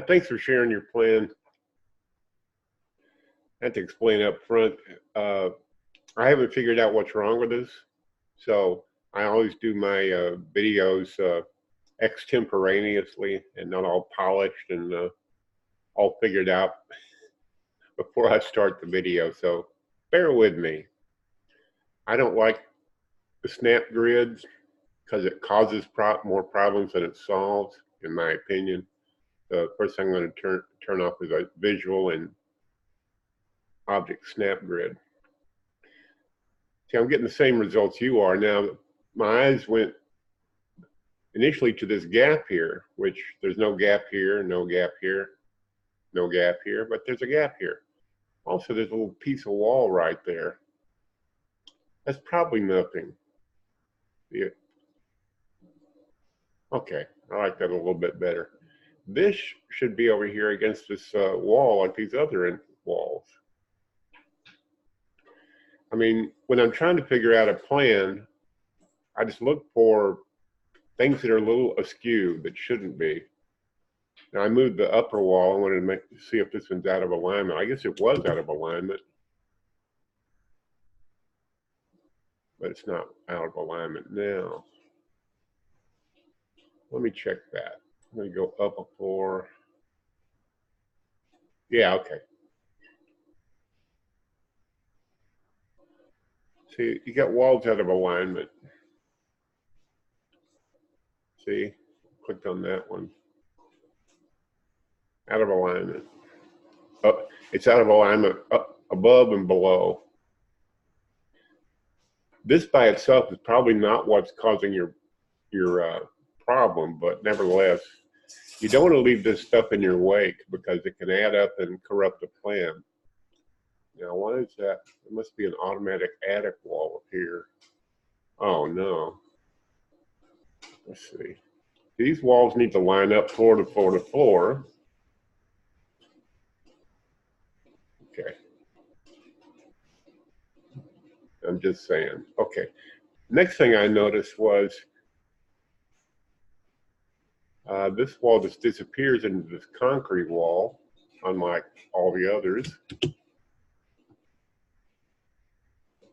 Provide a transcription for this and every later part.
Thanks for sharing your plan. I have to explain up front. I haven't figured out what's wrong with this, so I always do my videos extemporaneously and not all polished and all figured out before I start the video. So bear with me. I don't like the snap grids because it causes more problems than it solves, in my opinion. The first thing I'm going to turn off is a visual and object snap grid. See, I'm getting the same results you are. Now, my eyes went initially to this gap here, which there's no gap here, no gap here, no gap here, but there's a gap here. Also, there's a little piece of wall right there. That's probably nothing. Yeah. Okay, I like that a little bit better. This should be over here against this wall like these other walls. I mean, when I'm trying to figure out a plan, I just look for things that are a little askew that shouldn't be. Now, I moved the upper wall. I wanted to see if this one's out of alignment. I guess it was out of alignment, but it's not out of alignment now. Let me check that. I'm going to go up a floor. Yeah, okay. See, you got walls out of alignment. See, clicked on that one. Out of alignment. Oh, it's out of alignment up above and below. This by itself is probably not what's causing your problem, but nevertheless, you don't want to leave this stuff in your wake because it can add up and corrupt the plan. Now, what is that? It must be an automatic attic wall up here. Oh no. Let's see. These walls need to line up floor to floor to floor. Okay. I'm just saying. Okay. Next thing I noticed was this wall just disappears into this concrete wall, unlike all the others.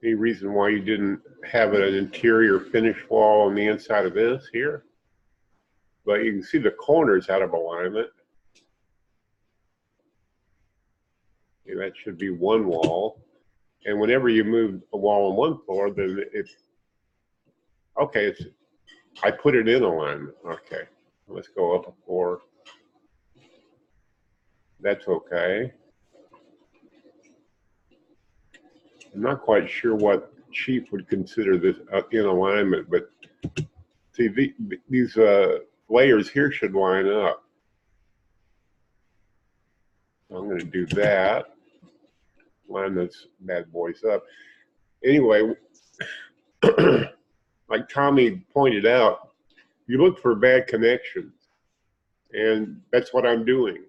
Any reason why you didn't have an interior finish wall on the inside of this here? But you can see the corners out of alignment. Okay, that should be one wall. And whenever you move a wall on one floor, then it's, okay, I put it in alignment. Okay, let's go up a floor. That's okay. I'm not quite sure what chief would consider this in alignment, but see, these layers here should line up. I'm going to do that. Line those bad boys up. Anyway, like Tommy pointed out, you look for bad connections, and that's what I'm doing.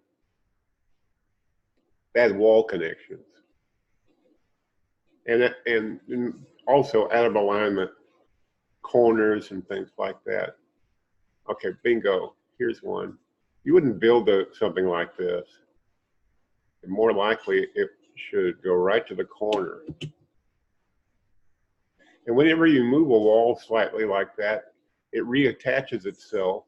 Bad wall connections. And also out of alignment corners and things like that. Okay, bingo. Here's one. You wouldn't build something like this. And more likely, it should go right to the corner. And whenever you move a wall slightly like that, it reattaches itself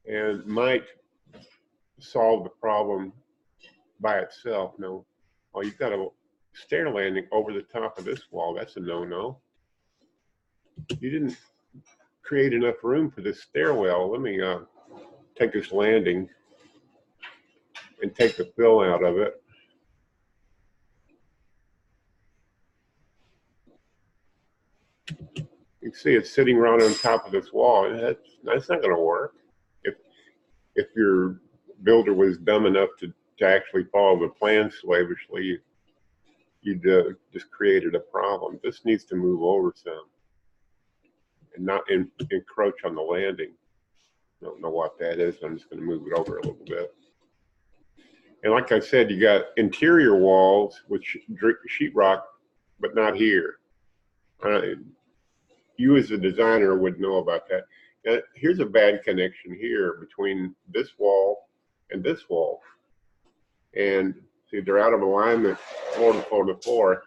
and might solve the problem by itself. No. Oh, you've got a stair landing over the top of this wall. That's a no-no. You didn't create enough room for this stairwell. Let me take this landing and take the fill out of it. You can see it's sitting right on top of this wall. That's not going to work. If your builder was dumb enough to actually follow the plan slavishly, you'd just created a problem. This needs to move over some and not encroach on the landing. I don't know what that is. I'm just going to move it over a little bit. And like I said, you got interior walls with sheetrock, but not here. You as a designer would know about that. Here's a bad connection here between this wall and this wall. And see, they're out of alignment, floor to floor to floor.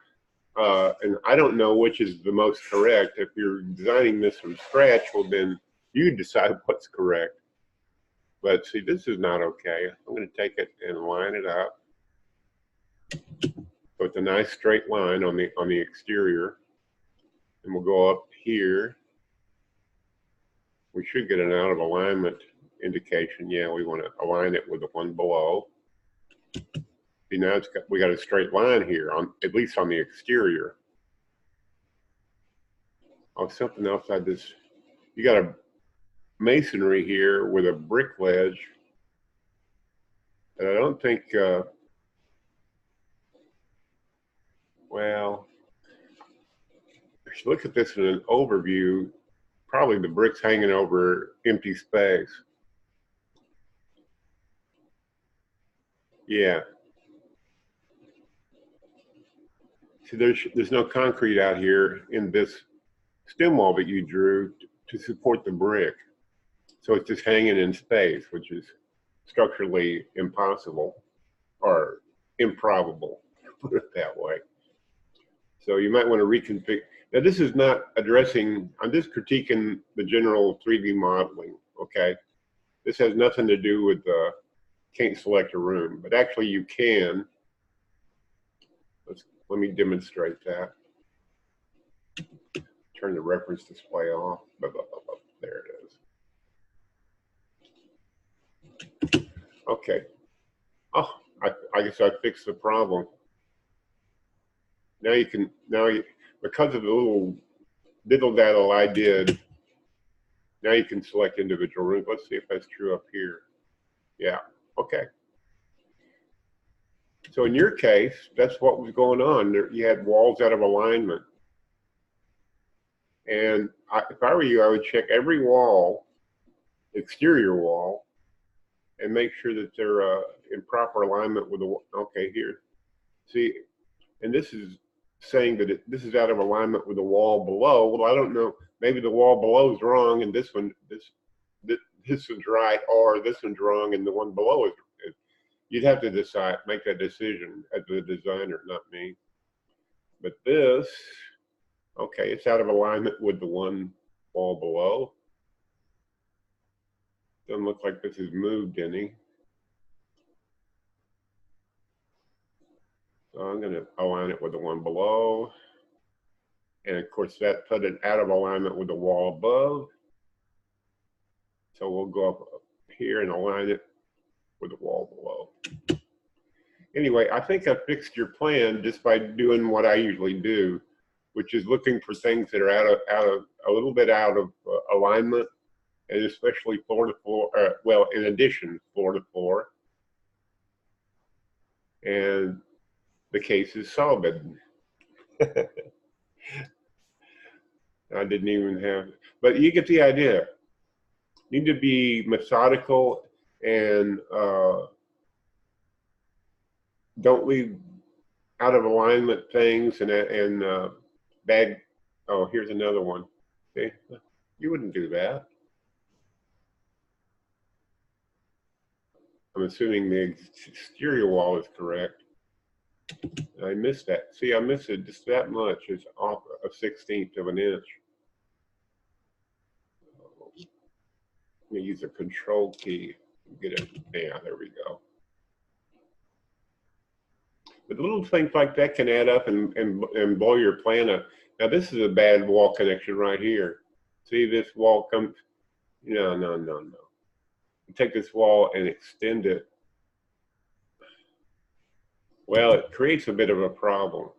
And I don't know which is the most correct. If you're designing this from scratch, well, then you decide what's correct. But see, this is not okay. I'm going to take it and line it up. So it's a nice straight line on the exterior. And we'll go up here. We should get an out of alignment indication. Yeah, we want to align it with the one below. See, now we got a straight line here, at least on the exterior. Oh, something else you got a masonry here with a brick ledge. And I don't think, well, if you look at this in an overview, probably the brick's hanging over empty space. Yeah. See, there's no concrete out here in this stem wall that you drew to support the brick. So it's just hanging in space, which is structurally impossible or improbable, put it that way. So you might want to reconfigure. Now this is not addressing, I'm just critiquing the general 3D modeling, okay? This has nothing to do with can't select a room, but actually you can. Let me demonstrate that. Turn the reference display off. There it is. Okay. Oh, I guess I fixed the problem. Now because of the little diddle daddle I did, now you can select individual rooms. Let's see if that's true up here. Yeah, okay. So in your case, that's what was going on. You had walls out of alignment. And if I were you, I would check every wall, exterior wall, and make sure that they're in proper alignment with the, okay, here. See, and this is saying that this is out of alignment with the wall below. Well, I don't know, maybe the wall below is wrong and this one's right, or this one's wrong and the one below is. You'd have to decide, make that decision as the designer, not me. But this, okay, it's out of alignment with the one wall below. Doesn't look like this is moved any. So I'm going to align it with the one below. And of course, that put it out of alignment with the wall above. So we'll go up here and align it with the wall below. Anyway, I think I fixed your plan just by doing what I usually do, which is looking for things that are a little bit out of alignment, and especially floor to floor. Well, in addition, floor to floor. And the case is solid. I didn't even have, but you get the idea. You need to be methodical and don't leave out of alignment things and bad. Oh, here's another one. See, you wouldn't do that. I'm assuming the exterior wall is correct. I missed that. See, I missed it just that much. It's off a 1/16 of an inch. I'm gonna use a control key. Get it. Yeah, there we go. But little things like that can add up and blow your plan up. Now this is a bad wall connection right here. See, this wall comes, no. Take this wall and extend it. Well, it creates a bit of a problem.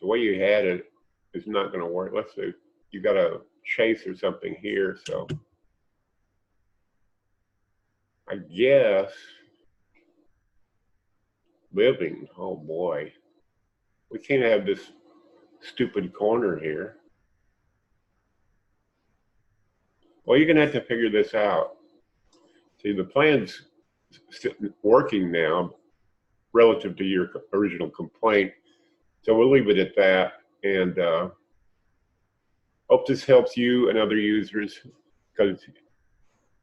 The way you had it is not going to work. Let's see, you got a chase or something here, so I guess living. Oh boy, we can't have this stupid corner here. Well, you're going to have to figure this out. See, the plan's working now relative to your original complaint. So we'll leave it at that. And Hope this helps you and other users, because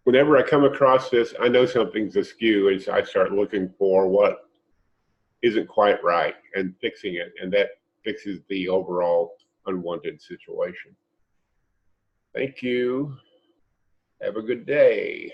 whenever I come across this, I know something's askew, and so I start looking for what isn't quite right and fixing it, and that fixes the overall unwanted situation. Thank you. Have a good day.